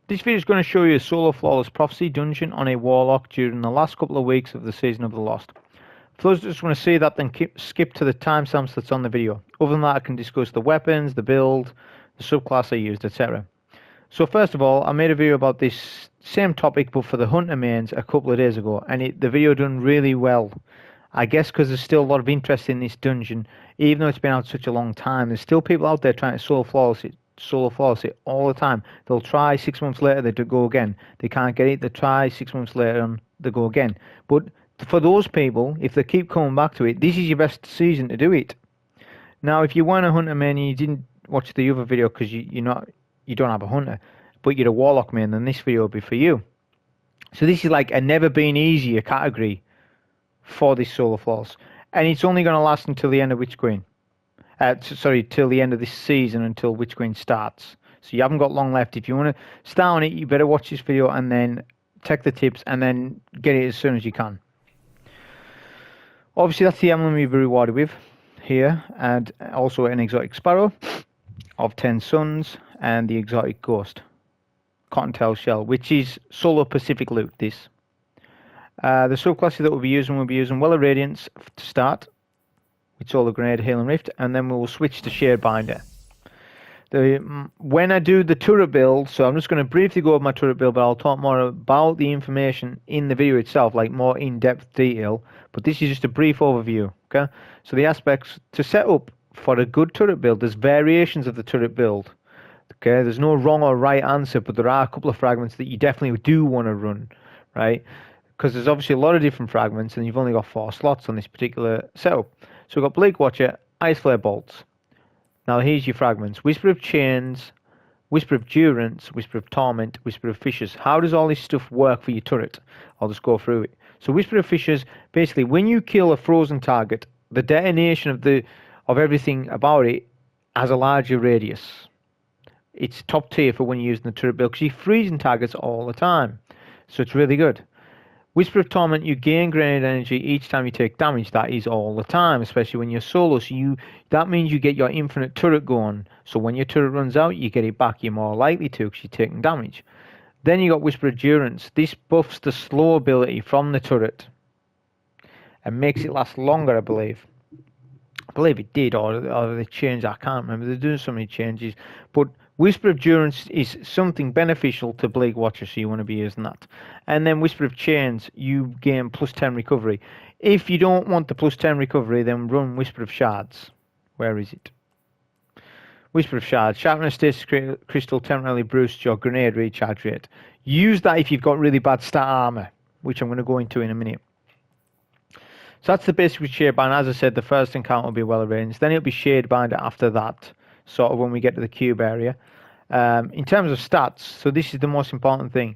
This video is going to show you a solo flawless prophecy dungeon on a Warlock during the last couple of weeks of the Season of the Lost. For those that just want to see that, then skip to the timestamps that's on the video. Other than that, I can discuss the weapons, the build, the subclass I used, etc. So first of all, I made a video about this same topic but for the Hunter mains a couple of days ago, and the video done really well. I guess because there's still a lot of interest in this dungeon, even though it's been out such a long time. There's still people out there trying to solo flawless it all the time. They'll try 6 months later, they go again. They can't get it, they try 6 months later and they go again. But for those people, if they keep coming back to it, this is your best season to do it. Now, if you weren't a Hunter main and you didn't watch the other video because you don't have a Hunter, but you're a Warlock main, then this video will be for you. So this is like a never been easier category for this solo flawless, and it's only going to last until the end of Witch Queen. Till the end of this season, until Witch Queen starts. So you haven't got long left. If you want to start on it, you better watch this video and then take the tips and then get it as soon as you can. Obviously, that's the emblem you'll be rewarded with here, and also an exotic Sparrow of 10 suns and the exotic ghost Cottontail shell, which is solo Pacific loot. The subclasses that we'll be using Well of Radiance to start, with Solar Grenade, Hail and Rift, and then we will switch to Shadebinder. When I do the turret build, so I'm just going to briefly go over my turret build, but I'll talk more about the information in the video itself, like more in-depth detail, but this is just a brief overview, okay? So the aspects to set up for a good turret build, there's variations of the turret build, okay? There's no wrong or right answer, but there are a couple of fragments that you definitely do want to run, right? Because there's obviously a lot of different fragments, and you've only got 4 slots on this particular setup. So we've got Bleak Watcher, Iceflare Bolts. Now here's your fragments. Whisper of Chains, Whisper of Durance, Whisper of Torment, Whisper of Fissures. How does all this stuff work for your turret? I'll just go through it. So Whisper of Fissures, basically when you kill a frozen target, the detonation of everything about it has a larger radius. It's top tier for when you're using the turret build because you're freezing targets all the time. So it's really good. Whisper of Torment, you gain grenade energy each time you take damage. That is all the time, especially when you're solo. So that means you get your infinite turret going. So when your turret runs out, you get it back. You're more likely to because you're taking damage. Then you got Whisper of Durance. This buffs the slow ability from the turret and makes it last longer, I believe. I believe it did, or they changed. I can't remember. They're doing so many changes. But Whisper of Durance is something beneficial to Bleak Watcher, so you want to be using that. And then Whisper of Chains, you gain plus 10 recovery. If you don't want the plus 10 recovery, then run Whisper of Shards. Where is it? Whisper of Shards. Sharpen a Stasis Crystal temporarily boosts your grenade recharge rate. Use that if you've got really bad stat armor, which I'm going to go into in a minute. So that's the basic with Shadebinder. As I said, the first encounter will be Well Arranged. Then it'll be Shadebinder after that, sort of when we get to the cube area. In terms of stats, so this is the most important thing.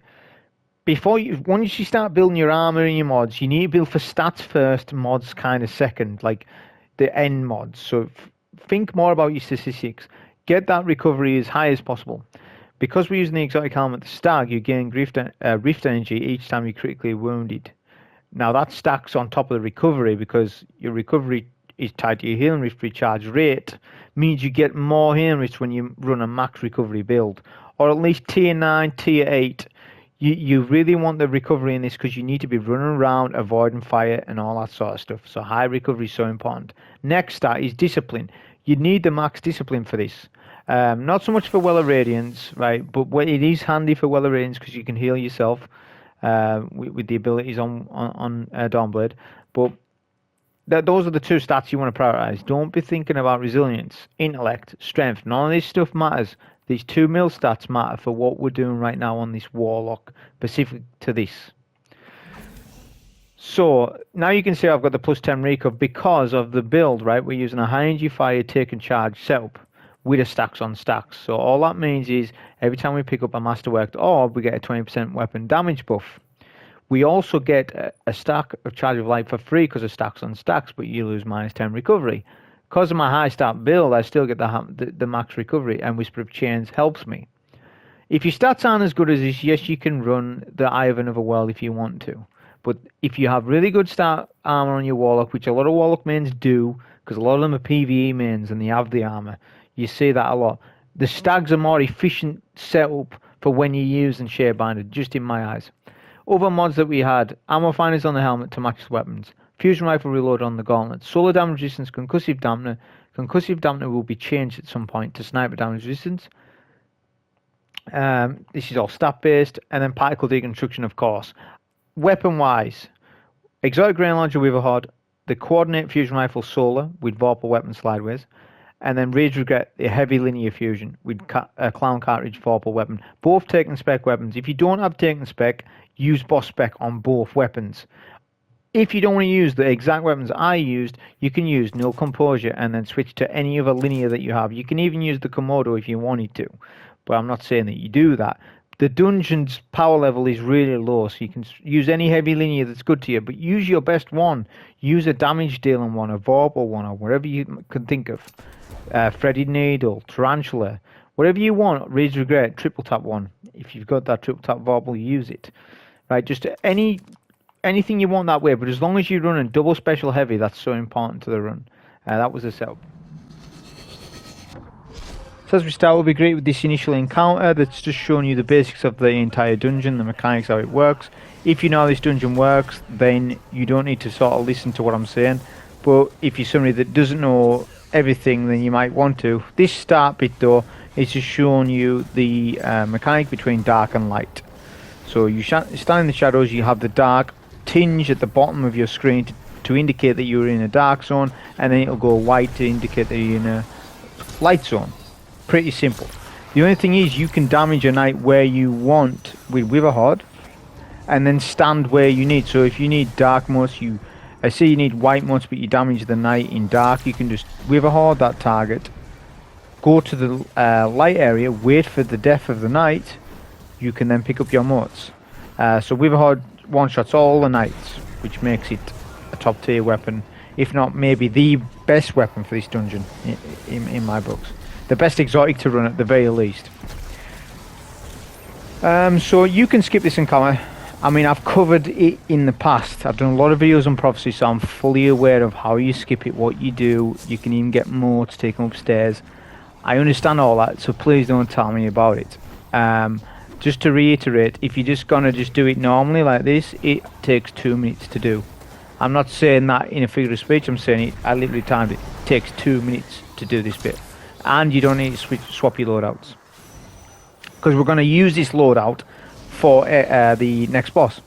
Once you start building your armor and your mods, you need to build for stats first, mods kind of second, like the end mods. So think more about your statistics. Get that recovery as high as possible. Because we're using the exotic helmet, the Stag, you gain rift energy each time you're critically wounded. Now that stacks on top of the recovery because your recovery is tied to your healing rift recharge rate, means you get more healing rifts when you run a max recovery build, or at least tier 9, tier 8. You really want the recovery in this because you need to be running around, avoiding fire and all that sort of stuff. So high recovery is so important. Next stat is discipline. You need the max discipline for this. Not so much for Well of Radiance, right? But it is handy for Well of Radiance because you can heal yourself with the abilities on Dawnblade. But those are the 2 stats you want to prioritize. Don't be thinking about resilience, intellect, strength. None of this stuff matters. These 2 mil stats matter for what we're doing right now on this Warlock, specific to this. So now you can see I've got the plus 10 recov because of the build, right? We're using a high energy fire take and charge setup with a stacks on stacks. So all that means is every time we pick up a masterworked orb, we get a 20% weapon damage buff. We also get a stack of Charge of Light for free because of stacks on stacks, but you lose minus 10 recovery. Because of my high stat build, I still get the max recovery, and Whisper of Chains helps me. If your stats aren't as good as this, yes, you can run the Eye of Another World if you want to. But if you have really good stat armor on your Warlock, which a lot of Warlock mains do, because a lot of them are PvE mains and they have the armor, you see that a lot. The Stags are more efficient setup for when you're using Shadebinder, just in my eyes. Other mods that we had: ammo finders on the helmet to match the weapons, fusion rifle reload on the gauntlet, solar damage resistance, concussive dampener. Concussive dampener will be changed at some point to sniper damage resistance. This is all stat based, and then particle deconstruction, of course. Weapon wise, exotic grain launcher with a HOD, the coordinate fusion rifle solar with vorpal weapon slideways, and then Rage Regret, the heavy linear fusion with clown cartridge vorpal weapon. Both taken spec weapons. If you don't have taken spec, use boss spec on both weapons. If you don't want to use the exact weapons I used, you can use Null Composure and then switch to any other linear that you have. You can even use the Komodo if you wanted to, but I'm not saying that you do that. The dungeon's power level is really low, so you can use any heavy linear that's good to you, but use your best one. Use a damage dealing one, a vorpal one, or whatever you can think of. Fretted Needle, Tarantula, whatever you want. Rage Regret, triple tap one. If you've got that triple tap vorpal, use it. Right, just anything you want that way, but as long as you're running double special heavy, that's so important to the run. That was the setup. So as we start, we'll be great with this initial encounter that's just showing you the basics of the entire dungeon, the mechanics, how it works. If you know how this dungeon works, then you don't need to sort of listen to what I'm saying. But if you're somebody that doesn't know everything, then you might want to. This start bit though is just showing you the mechanic between dark and light. So you stand in the shadows, you have the dark tinge at the bottom of your screen to indicate that you're in a dark zone, and then it'll go white to indicate that you're in a light zone. Pretty simple. The only thing is you can damage a knight where you want with Witherhoard, and then stand where you need. So if you need dark motes, I say you need white motes, but you damage the knight in dark, you can just Witherhoard that target, go to the light area, wait for the death of the knight. You can then pick up your motes. So Witherhoard one-shots all the knights, which makes it a top tier weapon, if not maybe the best weapon for this dungeon in my books. The best exotic to run at the very least. So you can skip this encounter. I mean, I've covered it in the past. I've done a lot of videos on Prophecy, so I'm fully aware of how you skip it, what you do. You can even get more to take them upstairs. I understand all that, so please don't tell me about it. Just to reiterate, if you're just gonna do it normally like this, it takes 2 minutes to do. I'm not saying that in a figure of speech, I'm saying it, I literally timed it. It takes 2 minutes to do this bit. And you don't need to swap your loadouts, because we're going to use this loadout for the next boss.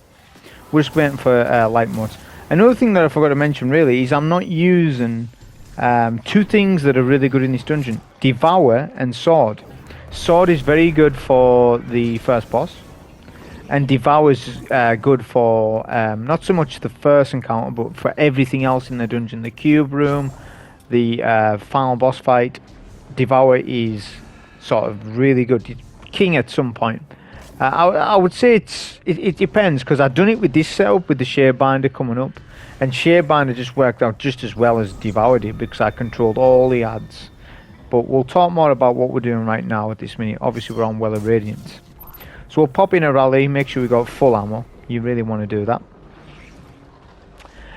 We're just waiting for light modes. Another thing that I forgot to mention really is I'm not using two things that are really good in this dungeon: Devour and Sword. Sword is very good for the first boss, and Devour is good for not so much the first encounter, but for everything else in the dungeon. The cube room, the final boss fight. Devour is sort of really good. It's king at some point. I would say it depends, because I've done it with this setup with the Shadebinder coming up, and Shadebinder just worked out just as well as Devour did because I controlled all the adds. But we'll talk more about what we're doing right now at this minute. Obviously we're on Well of Radiance. So we'll pop in a rally, make sure we got full ammo. You really want to do that.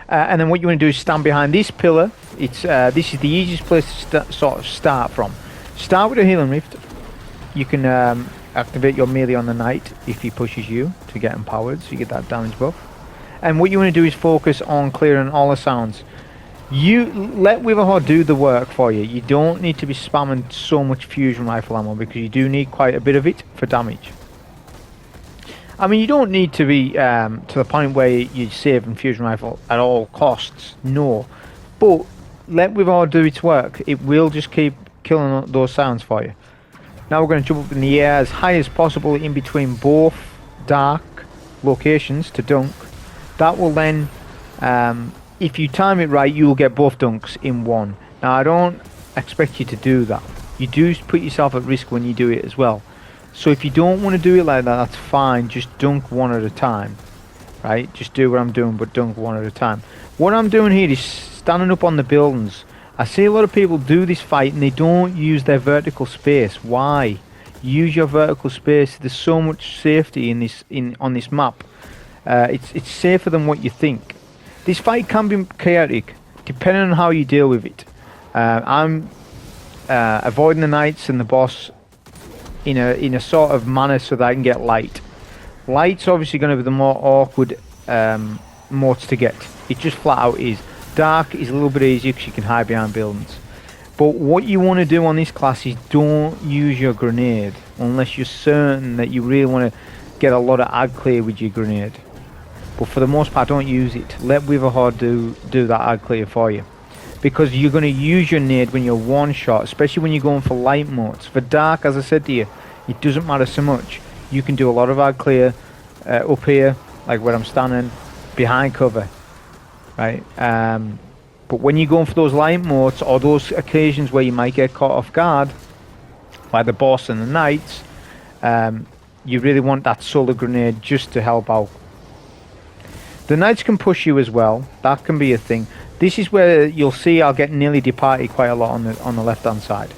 And then what you want to do is stand behind this pillar. It's this is the easiest place to sort of start from. Start with a Healing Rift. You can activate your melee on the knight if he pushes you to get empowered, so you get that damage buff. And what you want to do is focus on clearing all the sounds. You let Witherhoard do the work for you. You don't need to be spamming so much fusion rifle ammo, because you do need quite a bit of it for damage. I mean, you don't need to be to the point where you're saving fusion rifle at all costs, no. But let Witherhoard do its work. It will just keep killing those sounds for you. Now we're going to jump up in the air as high as possible in between both dark locations to dunk. That will then, if you time it right, you will get both dunks in one. Now I don't expect you to do that. You do put yourself at risk when you do it as well. So if you don't want to do it like that, that's fine. Just dunk one at a time, right? Just do what I'm doing, but dunk one at a time. What I'm doing here is standing up on the buildings. I see a lot of people do this fight and they don't use their vertical space. Why? Use your vertical space. There's so much safety on this map. It's safer than what you think. This fight can be chaotic, depending on how you deal with it. I'm avoiding the knights and the boss in a sort of manner so that I can get light. Light's obviously going to be the more awkward modes to get. It just flat out is. Dark is a little bit easier because you can hide behind buildings. But what you want to do on this class is don't use your grenade unless you're certain that you really want to get a lot of ag clear with your grenade. But for the most part, don't use it. Let Witherhoard do that ag clear for you. Because you're going to use your nade when you're one shot, especially when you're going for light modes. For dark, as I said to you, it doesn't matter so much. You can do a lot of ag clear up here, like where I'm standing, behind cover, right? But when you're going for those light modes, or those occasions where you might get caught off guard by the boss and the knights, you really want that solar grenade just to help out. The knights can push you as well. That can be a thing. This is where you'll see I'll get nearly departed quite a lot on the left hand side.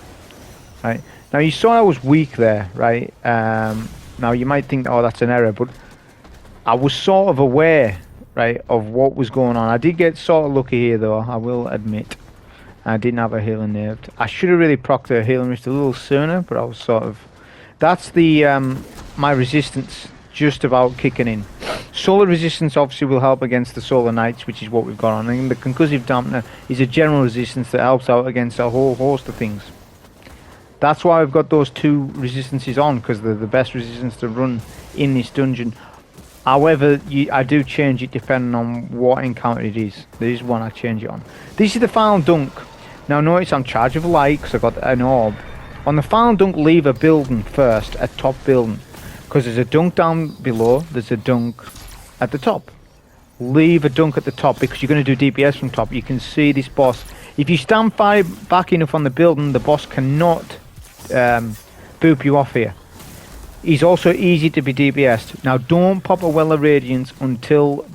Right. Now you saw I was weak there, right? Now you might think, oh, that's an error, but I was sort of aware, right, of what was going on. I did get sort of lucky here though, I will admit. I didn't have a healing nerved. I should have really procced a healing wrist a little sooner, but I was sort of... That's the my resistance just about kicking in. Solar resistance obviously will help against the solar knights, which is what we've got on. And the concussive dampener is a general resistance that helps out against a whole host of things. That's why I've got those two resistances on, because they're the best resistance to run in this dungeon. However, I do change it depending on what encounter it is. There is one I change it on. This is the final dunk. Now notice I'm charged with light because I've got an orb. On the final dunk, leave a building first, a top building. Because there's a dunk down below, there's a dunk at the top. Leave a dunk at the top because you're going to do DPS from top. You can see this boss. If you stand far back enough on the building, the boss cannot boop you off here. He's also easy to be DPS'd. Now don't pop a Well of Radiance until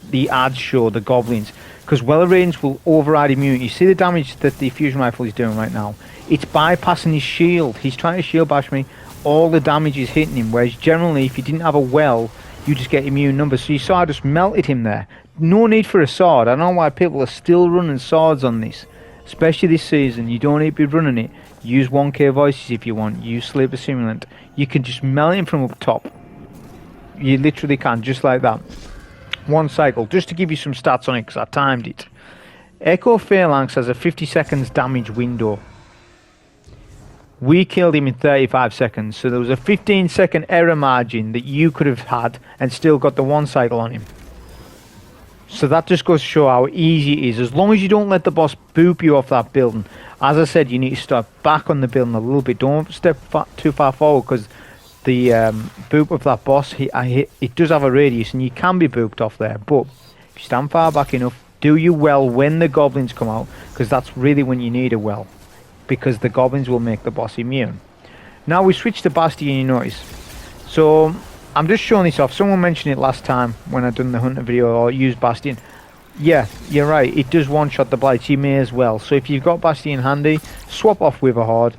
the ads show the goblins. Because Well of Radiance will override immunity. You see the damage that the fusion rifle is doing right now? It's bypassing his shield. He's trying to shield bash me. All the damage is hitting him, whereas generally if you didn't have a well, you just get immune numbers. So you saw I just melted him there. No need for a sword. I don't know why people are still running swords on this, especially this season. You don't need to be running it. Use 1k voices if you want. Use Sleeper Simulant. You can just melt him from up top. You literally can, just like that. One cycle, just to give you some stats on it because I timed it. Echo Phalanx has a 50 seconds damage window. We killed him in 35 seconds, so there was a 15-second error margin that you could have had and still got the one cycle on him. So that just goes to show how easy it is. As long as you don't let the boss boop you off that building. As I said, you need to step back on the building a little bit. Don't step too far forward because the boop of that boss, it does have a radius and you can be booped off there. But if you stand far back enough, do you well when the goblins come out, because that's really when you need a well. Because the goblins will make the boss immune. Now we switch to Bastion, you notice. So I'm just showing this off. Someone mentioned it last time when I done the Hunter video or used Bastion. Yeah, you're right. It does one-shot the blights. You may as well. So if you've got Bastion handy, swap off Witherhoard,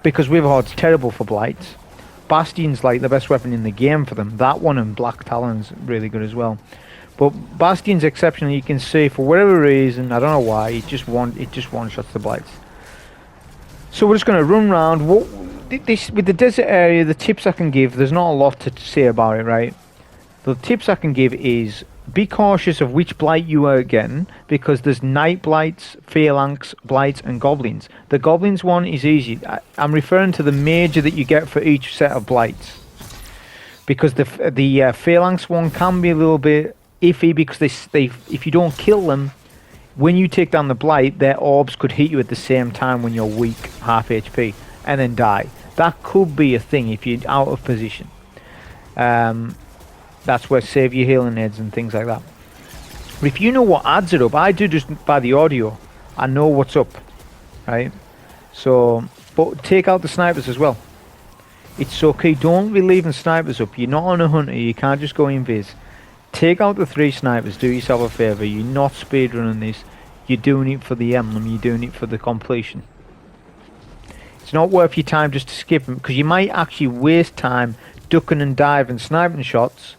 because Witherhoard's terrible for blights. Bastion's like the best weapon in the game for them. That one and Black Talon's really good as well. But Bastion's exceptional. You can see for whatever reason, I don't know why, it just one-shots the blights. So we're just going to run around. With the desert area, the tips I can give, there's not a lot to say about it, right? The tips I can give is be cautious of which blight you are getting, because there's night blights, phalanx blights, and goblins. The goblins one is easy. I'm referring to the major that you get for each set of blights, because the phalanx one can be a little bit iffy, because they if you don't kill them, when you take down the blight, their orbs could hit you at the same time when you're weak, half HP, and then die. That could be a thing if you're out of position. That's where save your healing aids and things like that. But if you know what adds it up, I do just by the audio. I know what's up, right? So, but take out the snipers as well. It's so key. Don't be leaving snipers up. You're not on a hunter. You can't just go invis. Take out the 3 snipers, do yourself a favour. You're not speedrunning this. You're doing it for the emblem, you're doing it for the completion. It's not worth your time just to skip them, because you might actually waste time ducking and diving sniper shots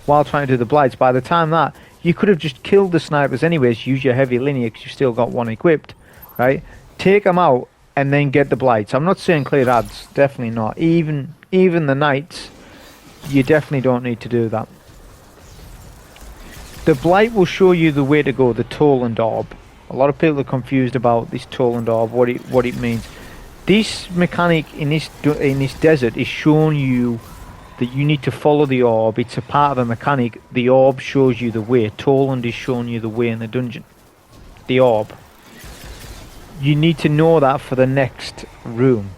while trying to do the blights. By the time that, you could have just killed the snipers anyways. Use your heavy linear because you've still got one equipped, right? Take them out and then get the blights. I'm not saying clear ads, definitely not. Even the knights, you definitely don't need to do that. The blight will show you the way to go, the Toland Orb. A lot of people are confused about this Toland Orb, what it means. This mechanic in this desert is showing you that you need to follow the orb. It's a part of a mechanic. The orb shows you the way. Toland is showing you the way in the dungeon. The orb. You need to know that for the next room.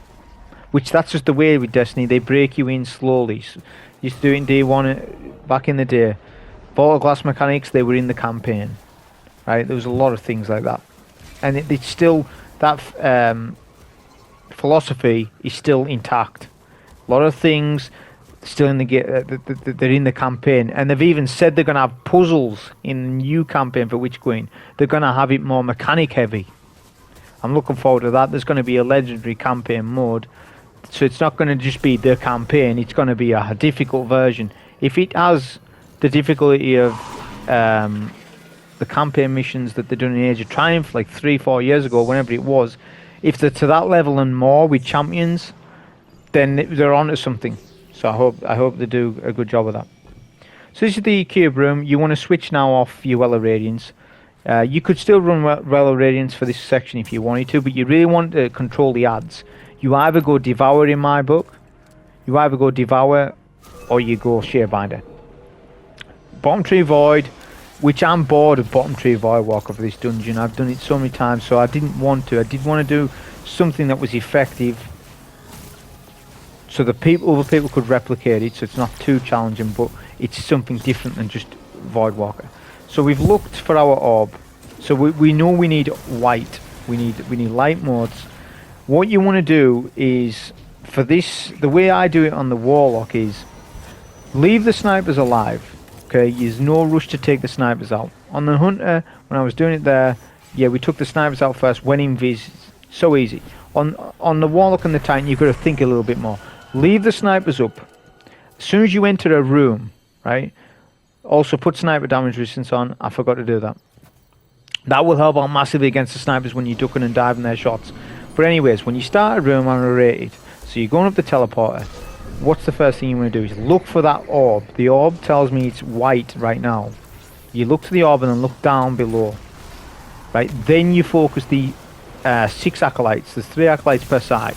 Which that's just the way with Destiny. They break you in slowly. Used to do it in day one back in the day. Vault of Glass mechanics, they were in the campaign. Right? There was a lot of things like that. And it's still that philosophy is still intact. A lot of things still in the they're in the campaign, and they've even said they're going to have puzzles in the new campaign for Witch Queen. They're going to have it more mechanic heavy. I'm looking forward to that. There's going to be a legendary campaign mode, so it's not going to just be the campaign. It's going to be a difficult version. If it has the difficulty of the campaign missions that they're doing in Age of Triumph, like 3-4 years ago, whenever it was, if they're to that level and more with champions, then they're onto something. So I hope they do a good job of that. So this is the cube room. You want to switch now off your Well of Radiance. You could still run Well of Radiance for this section if you wanted to, but you really want to control the ads. You either go Devour in my book, you either go Devour, or you go Shadebinder. Bottom Tree Void, which I'm bored of Bottom Tree Void Walker for this dungeon. I've done it so many times, so I didn't want to. I did want to do something that was effective, so the other people could replicate it, so it's not too challenging, but it's something different than just Voidwalker. So we've looked for our orb. So we know we need white. We need light modes. What you want to do is, for this, the way I do it on the Warlock is, leave the snipers alive. Okay, there's no rush to take the snipers out. On the Hunter, when I was doing it there, yeah, we took the snipers out first, went in vis, so easy. On the Warlock and the Titan, you've got to think a little bit more. Leave the snipers up. As soon as you enter a room, right? Also put sniper damage resistance on. I forgot to do that. That will help out massively against the snipers when you're ducking and diving their shots. But anyways, when you start a room on a rated, so you're going up the teleporter, what's the first thing you want to do is look for that orb. The orb tells me it's white right now. You look to the orb and then look down below. Right? Then you focus the 6 acolytes. There's 3 acolytes per side.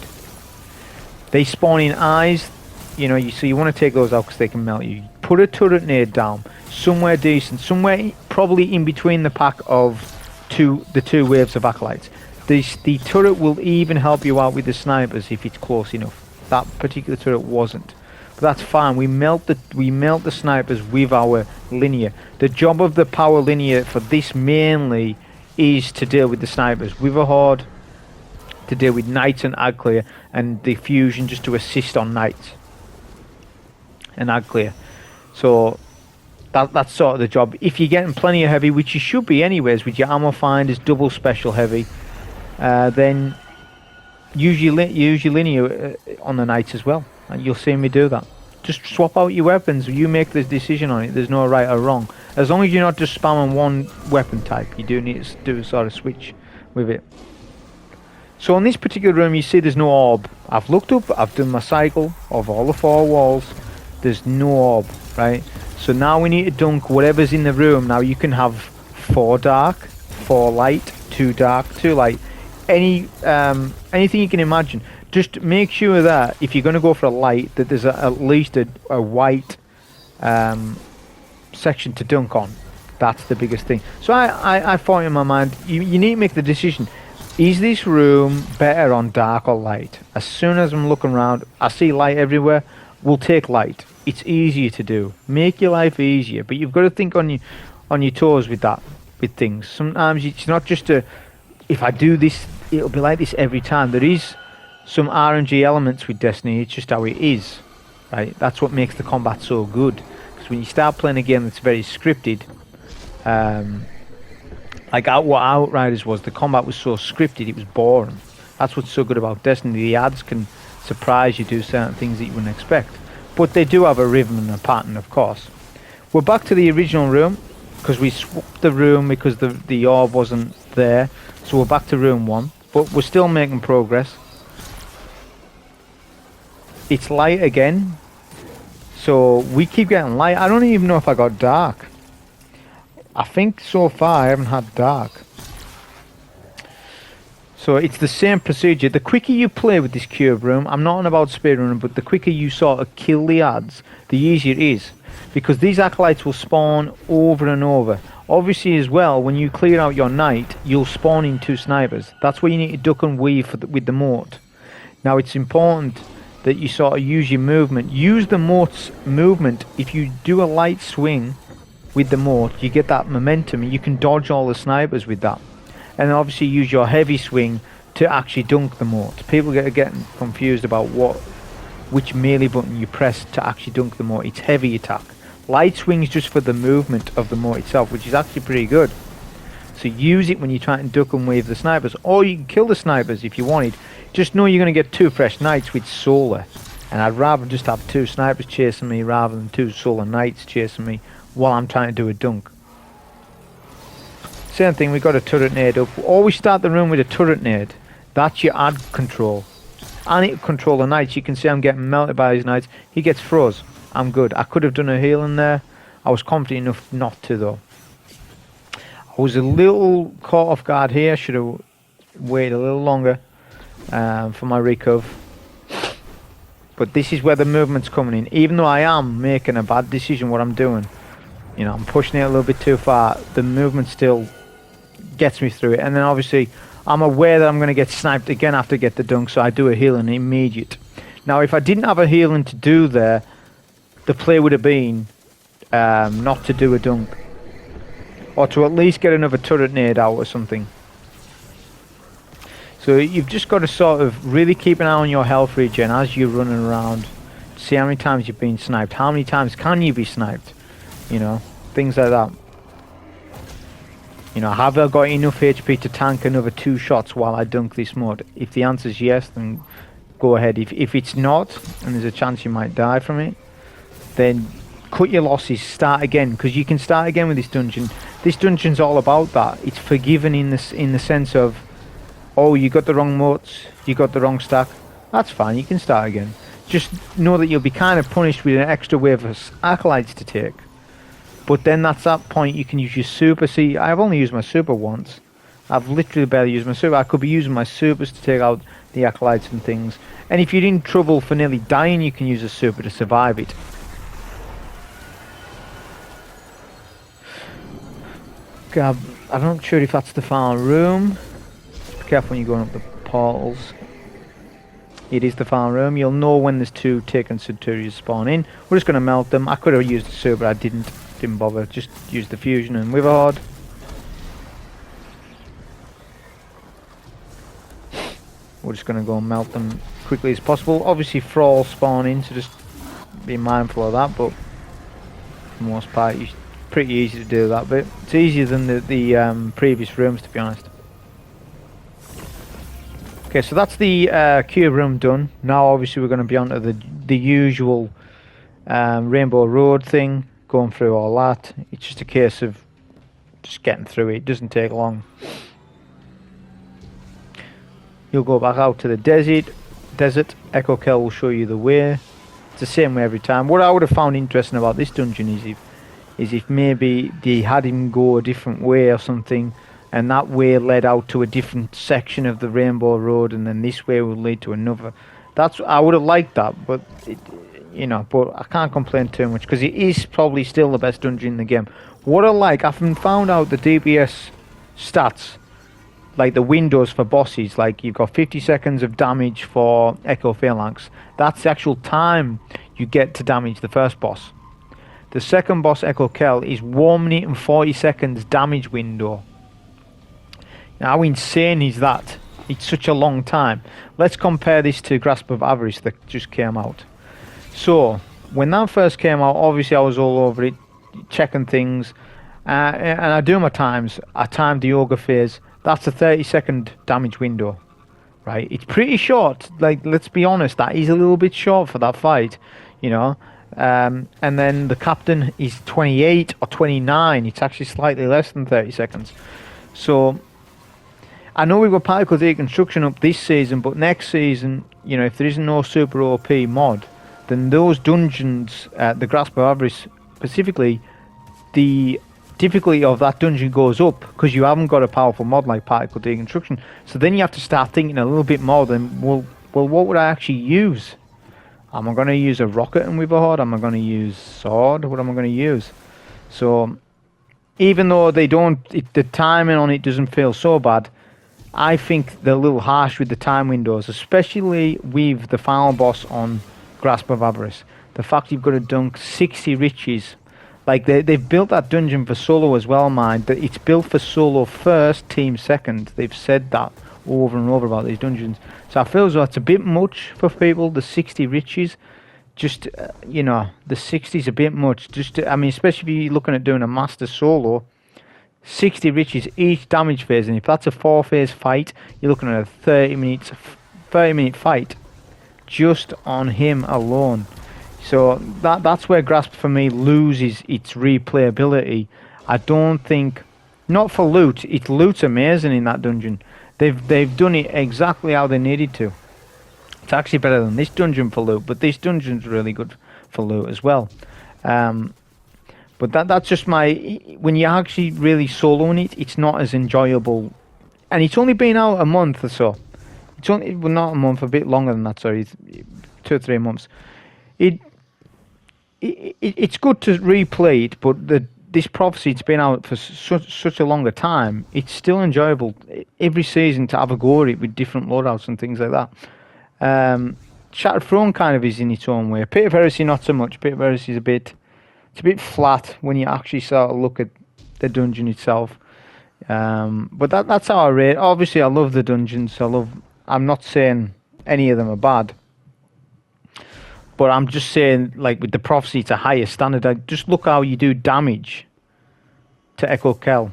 They spawn in eyes, you know, so you want to take those out because they can melt you. Put a turret nade down, somewhere decent, somewhere probably in between the pack of the two waves of acolytes. The turret will even help you out with the snipers if it's close enough. That particular turret wasn't, but that's fine. We melt the snipers with our linear. The job of the power linear for this mainly is to deal with the snipers. With a horde, to deal with knights and ag clear, and the fusion just to assist on knights and ag clear. So that's sort of the job. If you're getting plenty of heavy, which you should be anyways, with your ammo finders, double special heavy, then use your linear on the knights as well, and you'll see me do that. Just swap out your weapons. You make the decision on it. There's no right or wrong, as long as you're not just spamming one weapon type. You do need to do a sort of switch with it. So on this particular room, you see there's no orb. I've looked up, I've done my cycle of all the 4 walls. There's no orb, right? So now we need to dunk whatever's in the room. Now you can have 4 dark, 4 light, 2 dark, 2 light. Anything you can imagine. Just make sure that if you're going to go for a light, that there's at least a white section to dunk on. That's the biggest thing. So I thought in my mind, you need to make the decision. Is this room better on dark or light? As soon as I'm looking around, I see light everywhere. We'll take light. It's easier to do. Make your life easier, but you've got to think on your toes with that, with things. Sometimes it's not just if I do this, it'll be like this every time. There is some RNG elements with Destiny. It's just how it is, right? That's what makes the combat so good. Because when you start playing a game that's very scripted, like what Outriders was, the combat was so scripted, it was boring. That's what's so good about Destiny. The ads can surprise you, do certain things that you wouldn't expect. But they do have a rhythm and a pattern, of course. We're back to the original room, because we swapped the room because the orb wasn't there. So we're back to room 1. but we're still making progress. It's light again, so we keep getting light. I don't even know if I got dark. I think so far I haven't had dark. So it's the same procedure. The quicker you play with this cube room, I'm not on about speedrunning, but the quicker you sort of kill the ads, the easier it is. Because these acolytes will spawn over and over. Obviously as well, when you clear out your night, you'll spawn in 2 snipers. That's where you need to duck and weave with the moat. Now it's important that you sort of use your movement. Use the moat's movement. If you do a light swing with the moat, you get that momentum and you can dodge all the snipers with that. And then obviously use your heavy swing to actually dunk the moat. People getting confused about which melee button you press to actually dunk the moat. It's heavy attack. Light swing is just for the movement of the moat itself, which is actually pretty good. So use it when you're trying to duck and wave the snipers, or you can kill the snipers if you wanted. Just know you're going to get 2 fresh knights with solar, and I'd rather just have 2 snipers chasing me rather than 2 solar knights chasing me while I'm trying to do a dunk. Same thing, we got a turret nade up. Always start the room with a turret nade. That's your ad control. I need to control the knights. You can see I'm getting melted by these knights. He gets froze. I'm good. I could have done a heal in there. I was confident enough not to though. I was a little caught off guard here. Should have waited a little longer for my recov. But this is where the movement's coming in. Even though I am making a bad decision what I'm doing, you know, I'm pushing it a little bit too far, the movement still gets me through it. And then obviously I'm aware that I'm going to get sniped again after I get the dunk, so I do a healing immediate. Now if I didn't have a healing to do there, the play would have been not to do a dunk, or to at least get another turret nade out or something. So you've just got to sort of really keep an eye on your health regen as you're running around. See how many times you've been sniped, how many times can you be sniped, you know, things like that. You know, have I got enough HP to tank another 2 shots while I dunk this mod? If the answer is yes, then go ahead. If it's not, and there's a chance you might die from it, then cut your losses, start again, because you can start again with this dungeon. This dungeon's all about that. It's forgiving in the sense of, oh, you got the wrong moats, you got the wrong stack. That's fine, you can start again. Just know that you'll be kind of punished with an extra wave of acolytes to take. But then that's that point you can use your super. See, I've only used my super once. I've literally barely used my super. I could be using my supers to take out the acolytes and things. And if you're in trouble for nearly dying, you can use a super to survive it. Okay, I'm not sure if that's the final room. Be careful when you're going up the portals. It is the final room. You'll know when there's 2 taken Centurions spawn in. We're just going to melt them. I could have used the super, I didn't bother. Just use the fusion and Witherhoard. We're just going to go and melt them quickly as possible. Obviously Thrall spawn in, so just be mindful of that, but for the most part it's pretty easy to do that bit. It's easier than the previous rooms, to be honest. Okay, so that's the cube room done. Now obviously we're going to be onto the usual Rainbow Road thing, going through all that. It's just a case of just getting through it. It doesn't take long. You'll go back out to the desert. Echo Kell will show you the way. It's the same way every time. What I would have found interesting about this dungeon is if maybe they had him go a different way or something, and that way led out to a different section of the Rainbow Road, and then this way would lead to another. I would have liked that, but you know, but I can't complain too much because it is probably still the best dungeon in the game. What I like, I've found out the DPS stats, like the windows for bosses, like you've got 50 seconds of damage for Echo Phalanx. That's the actual time you get to damage the first boss. The second boss, Echo Kell, is 1 minute and 40 seconds damage window. Now, how insane is that? It's such a long time. Let's compare this to Grasp of Avarice that just came out. So, when that first came out, obviously I was all over it, checking things, and I do my times. I timed the Ogre phase. That's a 30-second damage window, right? It's pretty short. Like, let's be honest, that is a little bit short for that fight, you know. And then the Captain is 28 or 29. It's actually slightly less than 30 seconds. So, I know we've got particle deconstruction up this season, but next season, you know, if there isn't no super OP mod, then those dungeons, the Grasp of Avarice specifically, the difficulty of that dungeon goes up because you haven't got a powerful mod like particle deconstruction. So then you have to start thinking a little bit more than, well, what would I actually use? Am I going to use a rocket and with a horde? Am I going to use sword? What am I going to use? So even though they don't, the timing on it doesn't feel so bad, I think they're a little harsh with the time windows, especially with the final boss on Grasp of Avarice. The fact you've got to dunk 60 riches. Like, they've built that dungeon for solo as well, mind. That it's built for solo first, team second. They've said that over and over about these dungeons. So I feel as though it's a bit much for people, the 60 riches. Just, you know, the 60 is a bit much. Just, I mean, especially if you're looking at doing a master solo, 60 riches each damage phase. And if that's a 4-phase fight, you're looking at a 30-minute fight just on him alone. So that's where Grasp for me loses its replayability. I don't think, not for loot. Loot's amazing in that dungeon. They've done it exactly how they needed to. It's actually better than this dungeon for loot, but this dungeon's really good for loot as well. But that's just my, when you're actually really soloing it, it's not as enjoyable. And it's only been out a month or so. It's only, well, not a month, a bit longer than that, sorry. It's 2 or 3 months. It's good to replay it, but this Prophecy, it's been out for such a longer time. It's still enjoyable every season to have a go at it with different loadouts and things like that. Shattered Throne kind of is in its own way. Pit of Heresy not so much. Pit of Heresy is a bit flat when you actually sort of look at the dungeon itself. But that's how I rate. Obviously, I love the dungeons. I'm not saying any of them are bad. But I'm just saying, like, with the Prophecy, it's a higher standard. Just look how you do damage to Echo Kell.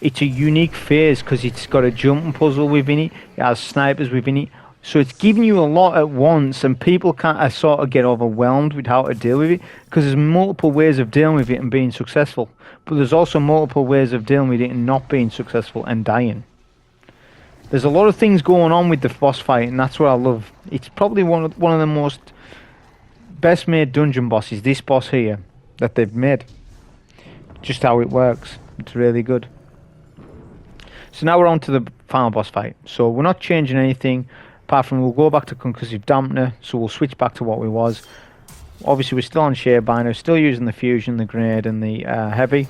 It's a unique phase because it's got a jumping puzzle within it. It has snipers within it. So it's giving you a lot at once, and people can't sort of get overwhelmed with how to deal with it because there's multiple ways of dealing with it and being successful. But there's also multiple ways of dealing with it and not being successful and dying. There's a lot of things going on with the boss fight, and that's what I love. It's probably one of the most best made dungeon bosses, this boss here, that they've made. Just how it works. It's really good. So now we're on to the final boss fight. So we're not changing anything, apart from we'll go back to Concussive Dampener, so we'll switch back to what we was. Obviously we're still on Shadebinder, still using the Fusion, the Grenade and the Heavy.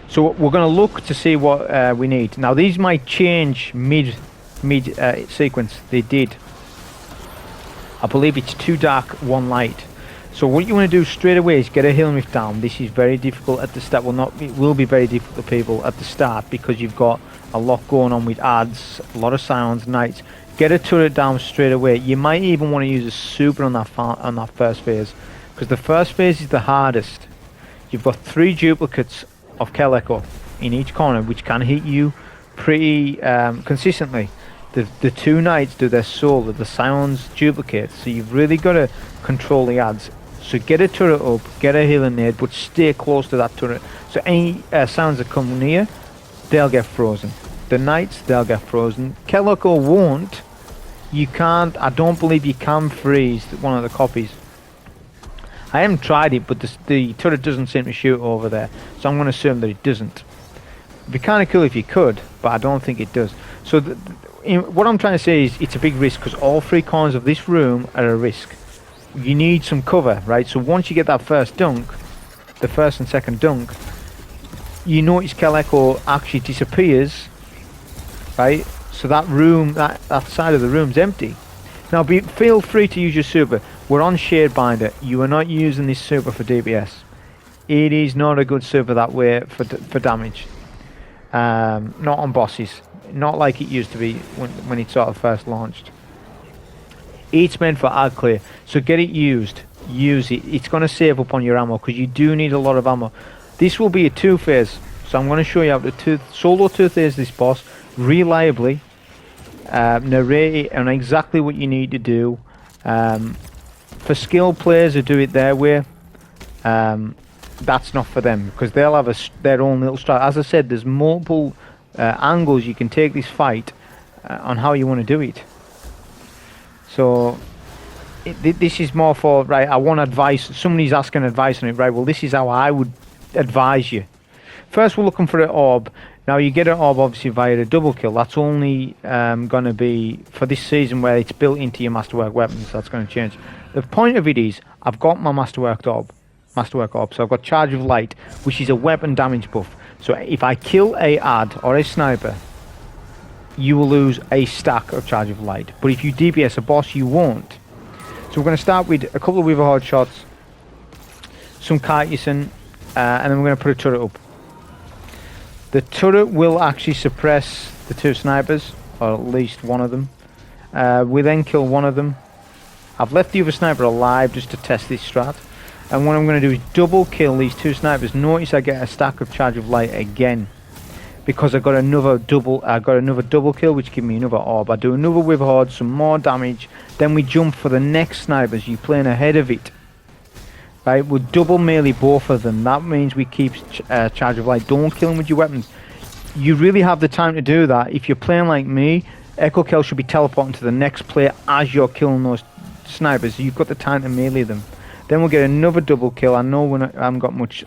So we're going to look to see what we need. Now these might change mid sequence. They did. I believe it's 2 dark, 1 light. So what you want to do straight away is get a Helm down. This is very difficult at the start. It will be very difficult for people at the start because you've got a lot going on with ads, a lot of Scions, Knights. Get a turret down straight away. You might even want to use a super on that first phase because the first phase is the hardest. You've got 3 duplicates of Kell Echo in each corner, which can hit you pretty consistently. The 2 Knights do their solar, the Scions duplicate, so you've really got to control the ads. So get a turret up, get a healing nade, but stay close to that turret. So any Scions that come near, they'll get frozen. The Knights, they'll get frozen. Kell Echo won't. You can't, I don't believe you can freeze one of the copies. I haven't tried it, but the turret doesn't seem to shoot over there, so I'm going to assume that it doesn't. It'd be kind of cool if you could, but I don't think it does. So what I'm trying to say is it's a big risk because all 3 corners of this room are a risk. You need some cover, right? So once you get that first dunk, the first and second dunk, you notice Kell Echo actually disappears, right? So that room, that side of the room's empty. Now feel free to use your super. We're on Shadebinder. You are not using this super for DPS. It is not a good super that way for damage. Not on bosses. Not like it used to be when it sort of first launched. It's meant for ad clear, so get it used. Use it. It's going to save up on your ammo because you do need a lot of ammo. This will be a 2-phase, so I'm going to show you how to solo 2-phase this boss reliably. Narrate it on exactly what you need to do. For skilled players who do it their way, that's not for them because they'll have their own little strat. As I said, there's multiple angles you can take this fight on how you want to do it. So this is more for, right, I want advice. Somebody's asking advice on it, right? Well, this is how I would advise you. First, we're looking for an orb. Now, you get an orb obviously via a double kill. That's only going to be for this season where it's built into your Masterwork weapons. That's going to change. The point of it is, I've got my Masterwork orb. So I've got Charge of Light, which is a weapon damage buff. So if I kill a ad or a sniper, you will lose a stack of Charge of Light. But if you DPS a boss, you won't. So we're going to start with a couple of Weaver Horde shots, some Kitison, and then we're going to put a turret up. The turret will actually suppress the two snipers, or at least one of them. We then kill one of them. I've left the other sniper alive just to test this strat. And what I'm going to do is double kill these two snipers. Notice I get a stack of Charge of Light again, because I got another double kill, which gives me another orb. I do another Weaver Horde, some more damage. Then we jump for the next snipers. You playing ahead of it. Right, we'll double melee both of them. That means we keep Charge of Light. Don't kill them with your weapons. You really have the time to do that. If you're playing like me, Echo Kell should be teleporting to the next player as you're killing those snipers. So you've got the time to melee them. Then we'll get another double kill. I know I haven't got much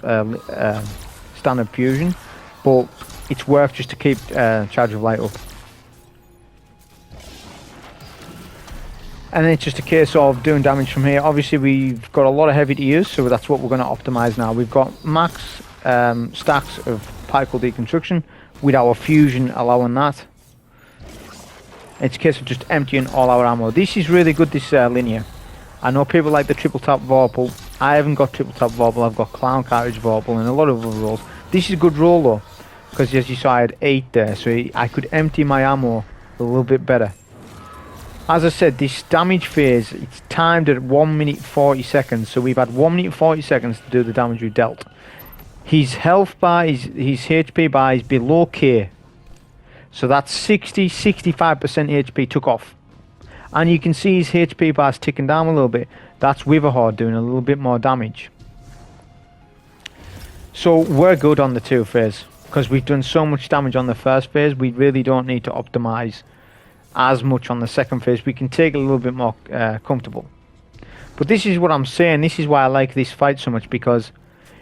standard fusion, but it's worth just to keep Charge of Light up. And then it's just a case of doing damage from here. Obviously, we've got a lot of heavy to use, so that's what we're going to optimize now. We've got max stacks of particle deconstruction with our fusion allowing that. It's a case of just emptying all our ammo. This is really good, this linear. I know people like the triple tap Vorpal. I haven't got triple tap Vorpal. I've got Clown Carriage Vorpal and a lot of other rolls. This is a good roll though, because as you saw I had 8 there, so I could empty my ammo a little bit better. As I said, this damage phase, it's timed at 1 minute 40 seconds, so we've had 1 minute 40 seconds to do the damage we dealt. His health bar, his HP bar is below K, so that's 60-65% HP took off. And you can see his HP bar's ticking down a little bit. That's Weaver Horde doing a little bit more damage. So we're good on the 2 phase, because we've done so much damage on the first phase, we really don't need to optimize as much on the second phase. We can take it a little bit more comfortable. But this is what I'm saying, this is why I like this fight so much, because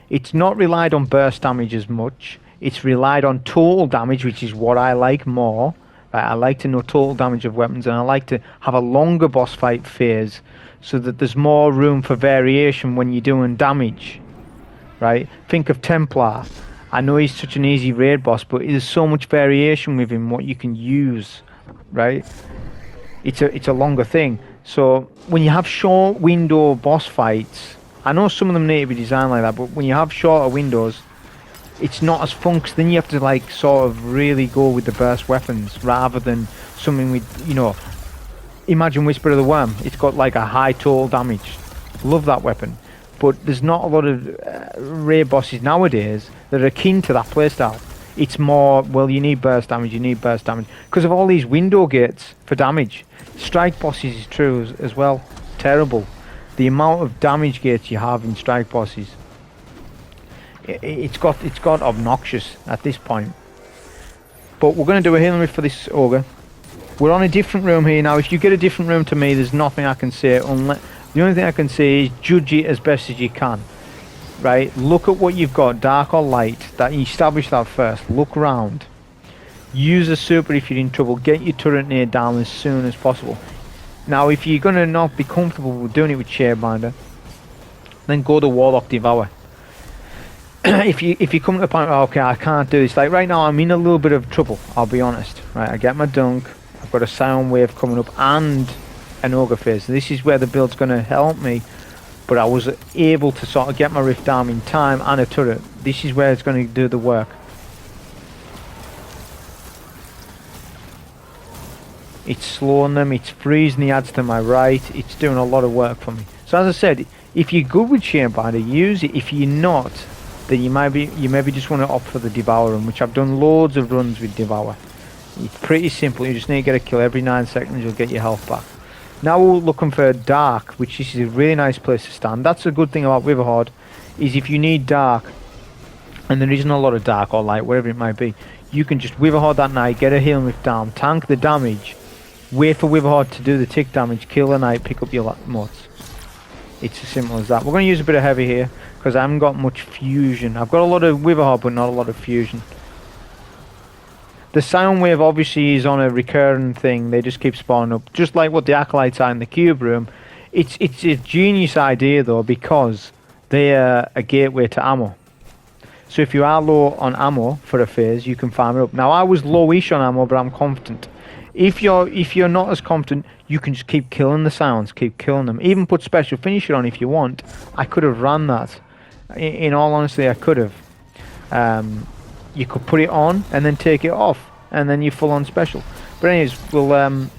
it's not relied on burst damage as much. It's relied on total damage, which is what I like more. Right? I like to know total damage of weapons, and I like to have a longer boss fight phase so that there's more room for variation when you're doing damage. Right? Think of Templar. I know he's such an easy raid boss, but there's so much variation with him, what you can use. Right? It's a longer thing. So when you have short window boss fights, I know some of them need to be designed like that, but when you have shorter windows, it's not as funky. Then you have to like sort of really go with the burst weapons rather than something with, you know, imagine Whisper of the Worm. It's got like a high total damage. Love that weapon. But there's not a lot of raid bosses nowadays that are akin to that playstyle. It's more, well, you need burst damage, because of all these window gates for damage. Strike bosses is true as well. Terrible. The amount of damage gates you have in strike bosses. It's got obnoxious at this point. But we're going to do a healing rift for this ogre. We're on a different room here now. If you get a different room to me, there's nothing I can say. The only thing I can say is judge it as best as you can. Right? Look at what you've got, dark or light. That you establish that first. Look around. Use a super if you're in trouble. Get your turret near down as soon as possible. Now, if you're going to not be comfortable with doing it with Shadebinder, then go to Warlock Devour. if you come to the point where, okay, I can't do this, like right now I'm in a little bit of trouble, I'll be honest. Right, I get my dunk, I've got a sound wave coming up and an ogre phase. This is where the build's going to help me, but I was able to sort of get my rift arm in time and a turret. This is where it's going to do the work. It's slowing them, it's freezing the ads to my right, it's doing a lot of work for me. So as I said, if you're good with Shadebinder, use it. If you're not, then you maybe just want to opt for the Devour run, which I've done loads of runs with Devour. It's pretty simple, you just need to get a kill every 9 seconds, you'll get your health back. Now we're looking for dark, which is a really nice place to stand. That's a good thing about Weaver Horde, is if you need dark, and there isn't a lot of dark or light, whatever it might be, you can just Witherhoard that knight, get a healing whiff down, tank the damage, wait for Witherhoard to do the tick damage, kill the knight, pick up your mods. It's as simple as that. We're going to use a bit of heavy here because I haven't got much fusion. I've got a lot of Witherhoard but not a lot of fusion. The sound wave obviously is on a recurring thing. They just keep spawning up, just like what the acolytes are in the cube room. It's a genius idea though, because they are a gateway to ammo. So if you are low on ammo for a phase, you can farm it up. Now I was lowish on ammo, but I'm confident. If you're not as confident, you can just keep killing the sounds, keep killing them. Even put special finisher on if you want. I could have run that. In all honesty, I could have. You could put it on and then take it off, and then you're full on special. But anyways, we'll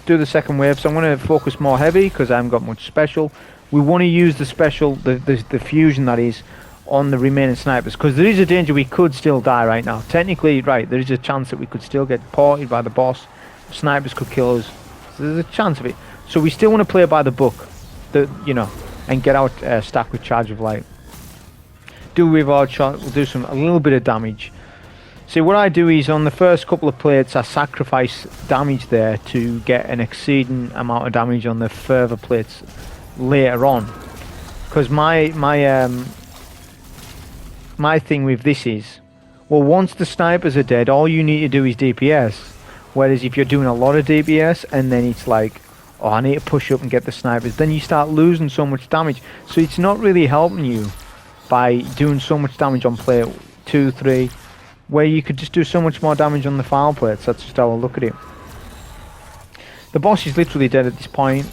do the second wave. So I'm going to focus more heavy because I haven't got much special. We want to use the special, the fusion that is, on the remaining snipers, because there is a danger we could still die right now. Technically, right, there is a chance that we could still get ported by the boss. Snipers could kill us. So there's a chance of it. So we still want to play by the book, and get out stack with Charge of Light. Do reward shot. We'll do a little bit of damage. See, what I do is on the first couple of plates, I sacrifice damage there to get an exceeding amount of damage on the further plates later on. Because my thing with this is, well, once the snipers are dead, all you need to do is DPS. Whereas if you're doing a lot of DPS and then it's like, oh, I need to push up and get the snipers, then you start losing so much damage. So it's not really helping you by doing so much damage on plate 2, 3, where you could just do so much more damage on the foul plates. That's just how I look at it. The boss is literally dead at this point.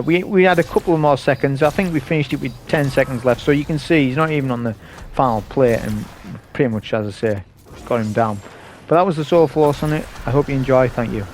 We had a couple of more seconds. I think we finished it with 10 seconds left. So you can see he's not even on the final plate, and pretty much, as I say, got him down. But that was the Soul Force on it. I hope you enjoy. Thank you.